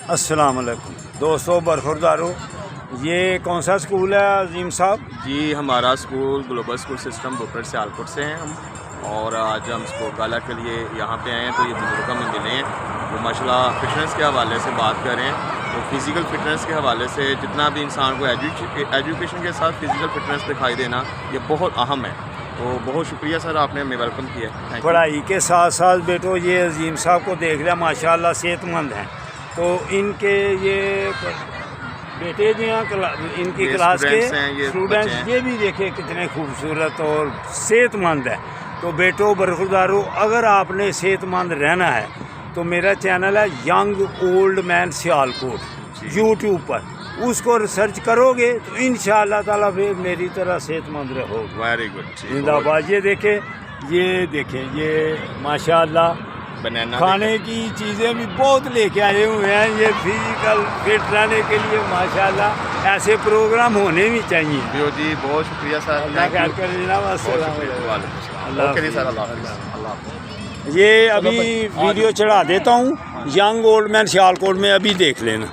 अस्सलाम वालेकुम दोस्तों, बरखुरदारो। ये कौन सा स्कूल है अजीम साहब? जी, हमारा स्कूल ग्लोबल स्कूल सिस्टम बुपरेट सियालकोट से हैं हम, और आज हम स्पोर्ट गाला के लिए यहाँ पे आए हैं। तो ये बुजुर्ग हमें मिले हैं, वो माशाल्लाह फिटनेस के हवाले से बात करें तो फिज़िकल फिटनेस के हवाले से जितना भी इंसान को एजुकेशन के साथ फिज़िकल फिटनेस दिखाई देना ये बहुत अहम है। तो बहुत शुक्रिया सर, आपने हमें वेलकम किया। पढ़ाई के साथ साथ बेटो ये अजीम साहब को देख लिया, माशाल्लाह सेहतमंद हैं। तो इनके ये बेटे जो हैं इनकी क्लास के स्टूडेंट्स ये भी देखे कितने खूबसूरत और सेहतमंद है। तो बेटो बरखुरदारो, अगर आपने सेहतमंद रहना है तो मेरा चैनल है young old man Sialkot YouTube पर, उसको रिसर्च करोगे तो इंशाअल्लाह ताला फिर मेरी तरह सेहतमंद रहोगे। वेरी गुड, जिंदाबाद। ये देखें ये माशाअल्लाह बनाना खाने की चीज़ें भी बहुत लेके आए हुए हैं। ये फिजिकल फिट रहने के लिए माशाअल्लाह ऐसे प्रोग्राम होने भी चाहिए। जी, बहुत शुक्रिया सर, अल्लाह खैर करे जनाब। ये अभी वीडियो चढ़ा देता हूँ, यंग ओल्ड मैन सियालकोट में, अभी देख लेना।